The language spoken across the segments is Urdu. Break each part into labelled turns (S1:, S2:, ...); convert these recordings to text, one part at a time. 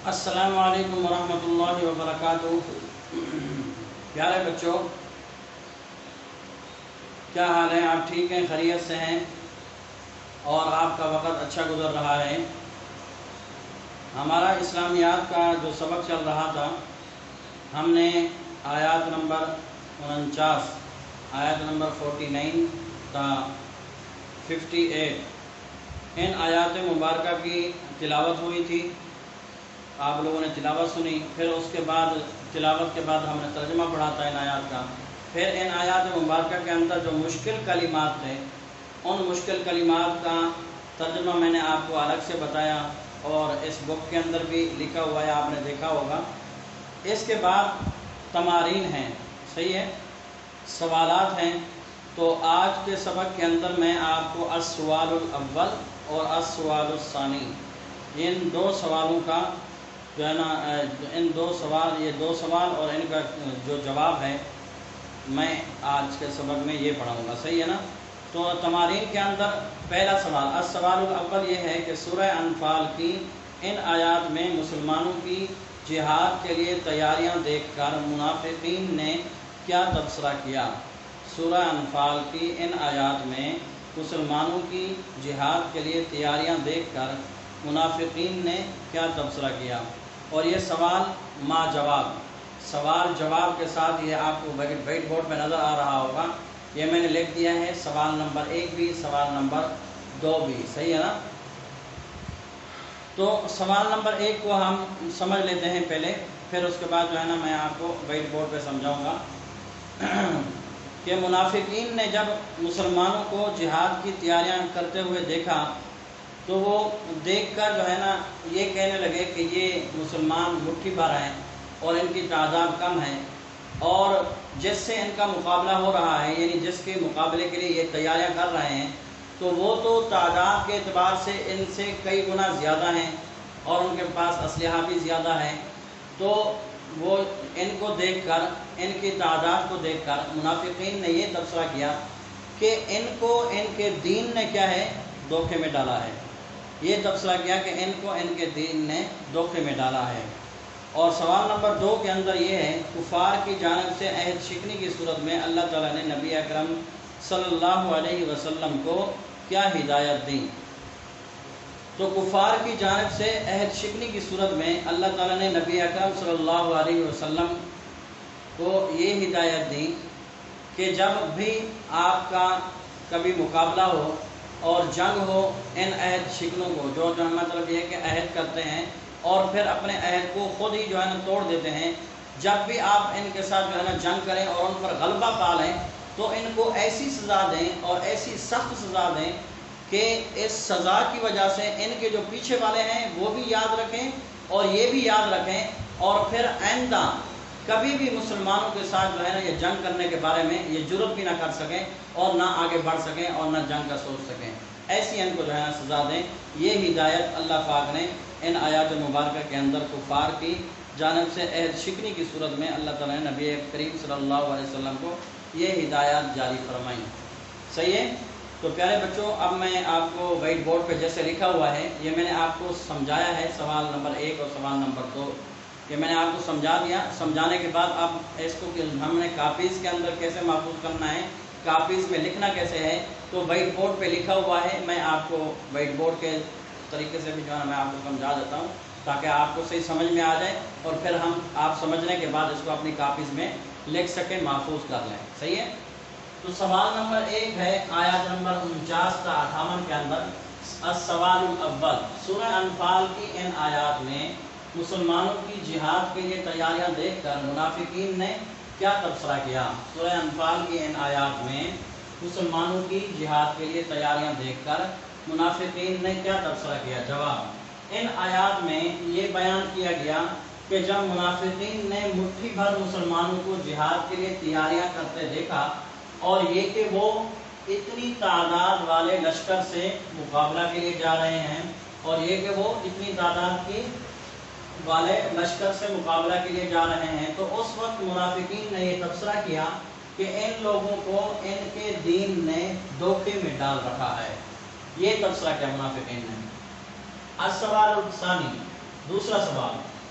S1: السلام علیکم ورحمۃ اللہ وبرکاتہ۔ پیارے بچوں، کیا حال ہے؟ آپ ٹھیک ہیں؟ خیریت سے ہیں؟ اور آپ کا وقت اچھا گزر رہا ہے؟ ہمارا اسلامیات کا جو سبق چل رہا تھا، ہم نے آیات نمبر 49، آیات نمبر 49 تا 58 ان آیات مبارکہ کی تلاوت ہوئی تھی۔ آپ لوگوں نے تلاوت سنی، پھر اس کے بعد تلاوت کے بعد ہم نے ترجمہ پڑھا تھا ان آیات کا۔ پھر ان آیات مبارکہ کے اندر جو مشکل کلمات تھے، ان مشکل کلمات کا ترجمہ میں نے آپ کو الگ سے بتایا، اور اس بک کے اندر بھی لکھا ہوا ہے، آپ نے دیکھا ہوگا۔ اس کے بعد تمارین ہیں، صحیح ہے، سوالات ہیں۔ تو آج کے سبق کے اندر میں آپ کو السؤال الاول اور السؤال الثانی، ان دو سوالوں کا جو ہے نا، ان دو سوال، یہ دو سوال اور ان کا جو جواب ہے، میں آج کے سبق میں یہ پڑھاؤں گا، صحیح ہے نا۔ تو تمارین کے اندر پہلا سوال، السؤال الاول، یہ ہے کہ سورہ انفال کی ان آیات میں مسلمانوں کی جہاد کے لیے تیاریاں دیکھ کر منافقین نے کیا تبصرہ کیا؟ سورہ انفال کی ان آیات میں مسلمانوں کی جہاد کے لیے تیاریاں دیکھ کر منافقین نے کیا تبصرہ کیا؟ اور یہ سوال ما جواب، سوال جواب کے ساتھ یہ آپ کو وائٹ بورڈ پہ نظر آ رہا ہوگا۔ یہ میں نے لکھ دیا ہے، سوال نمبر 1 بھی، سوال نمبر 2 بھی، صحیح ہے نا۔ تو سوال نمبر 1 کو ہم سمجھ لیتے ہیں پہلے، پھر اس کے بعد جو ہے نا میں آپ کو وائٹ بورڈ پہ سمجھاؤں گا کہ منافقین نے جب مسلمانوں کو جہاد کی تیاریاں کرتے ہوئے دیکھا تو وہ دیکھ کر جو ہے نا یہ کہنے لگے کہ یہ مسلمان مٹھی بھر ہیں اور ان کی تعداد کم ہے، اور جس سے ان کا مقابلہ ہو رہا ہے، یعنی جس کے مقابلے کے لیے یہ تیاریاں کر رہے ہیں، تو وہ تو تعداد کے اعتبار سے ان سے کئی گنا زیادہ ہیں اور ان کے پاس اسلحہ بھی زیادہ ہے۔ تو وہ ان کو دیکھ کر، ان کی تعداد کو دیکھ کر منافقین نے یہ تبصرہ کیا کہ ان کو ان کے دین نے کیا ہے، دھوکے میں ڈالا ہے۔ یہ تبصرہ کیا کہ ان کو ان کے دین نے دھوکے میں ڈالا ہے۔ اور سوال نمبر 2 کے اندر یہ ہے، کفار کی جانب سے عہد شکنی کی صورت میں اللہ تعالیٰ نے نبی اکرم صلی اللہ علیہ وسلم کو کیا ہدایت دی؟ تو کفار کی جانب سے عہد شکنی کی صورت میں اللہ تعالیٰ نے نبی اکرم صلی اللہ علیہ وسلم کو یہ ہدایت دی کہ جب بھی آپ کا کبھی مقابلہ ہو اور جنگ ہو، ان عہد شکنوں کو، جو مطلب یہ ہے کہ عہد کرتے ہیں اور پھر اپنے عہد کو خود ہی جو ہے نا توڑ دیتے ہیں، جب بھی آپ ان کے ساتھ جو ہے نا جنگ کریں اور ان پر غلبہ پا لیں تو ان کو ایسی سزا دیں اور ایسی سخت سزا دیں کہ اس سزا کی وجہ سے ان کے جو پیچھے والے ہیں وہ بھی یاد رکھیں اور یہ بھی یاد رکھیں، اور پھر آئندہ کبھی بھی مسلمانوں کے ساتھ جو ہے نا یہ جنگ کرنے کے بارے میں یہ جرت بھی نہ کر سکیں اور نہ آگے بڑھ سکیں اور نہ جنگ کا سوچ سکیں، ایسی ان کو جو ہے نا سزا دیں۔ یہ ہدایت اللہ پاک نے ان آیات مبارکہ کے اندر کفار کی جانب سے عہد شکنی کی صورت میں اللہ تعالیٰ نے نبی کریم صلی اللہ علیہ وسلم کو یہ ہدایات جاری فرمائی، صحیح ہے۔ تو پیارے بچوں، اب میں آپ کو وائٹ بورڈ پہ جیسے لکھا ہوا ہے، یہ میں نے آپ کو سمجھایا ہے، سوال نمبر 1 اور سوال نمبر 2 یہ میں نے آپ کو سمجھا دیا۔ سمجھانے کے بعد اب اس کو ہم نے کاپیز کے اندر کیسے محفوظ کرنا ہے، کاپیز میں لکھنا کیسے ہے، تو وائٹ بورڈ پہ لکھا ہوا ہے، میں آپ کو وائٹ بورڈ کے طریقے سے بھی جو ہے میں آپ کو سمجھا دیتا ہوں تاکہ آپ کو صحیح سمجھ میں آ جائے، اور پھر ہم آپ سمجھنے کے بعد اس کو اپنی کاپیز میں لکھ سکیں، محفوظ کر لیں، صحیح ہے۔ تو سوال نمبر 1 ہے آیات نمبر 49 تا 58 کے اندر، السؤال الاول، سورہ انفال کی ان آیات میں مسلمانوں کی جہاد کے لیے تیاریاں دیکھ کر منافقین نے کیا تبصرہ کیا؟ سورہ انفال کی ان آیات میں مسلمانوں کی جہاد کے لیے تیاریاں دیکھ کر منافقین نے کیا تبصرہ کیا؟ جواب، ان آیات میں یہ بیان کیا گیا کہ جب منافقین نے مٹھی بھر مسلمانوں کو جہاد کے لیے تیاریاں کرتے دیکھا، اور یہ کہ وہ اتنی تعداد والے لشکر سے مقابلہ کے لیے جا رہے ہیں، اور یہ کہ وہ اتنی تعداد کی والے لشکر سے مقابلہ کے لیے جا رہے ہیں، تو اس وقت منافقین نے یہ تبصرہ کیا کہ ان لوگوں کو ان کے دین نے دھوکے میں ڈال رکھا ہے۔ یہ تبصرہ کیا منافقین نے۔ السؤال الثانی، دوسرا سوال،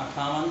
S1: 58,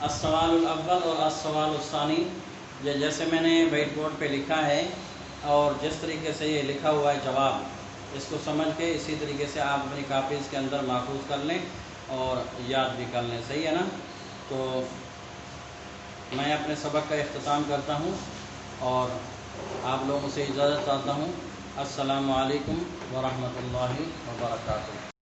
S1: السوال الاول اور السوال الثانی، جیسے میں نے وائٹ بورڈ پہ لکھا ہے اور جس طریقے سے یہ لکھا ہوا ہے جواب، اس کو سمجھ کے اسی طریقے سے آپ اپنی کاپیز کے اندر محفوظ کر لیں اور یاد بھی کر لیں، صحیح ہے نا؟ تو میں اپنے سبق کا اختتام کرتا ہوں اور آپ لوگوں سے اجازت چاہتا ہوں۔ السلام علیکم ورحمۃ اللہ وبرکاتہ۔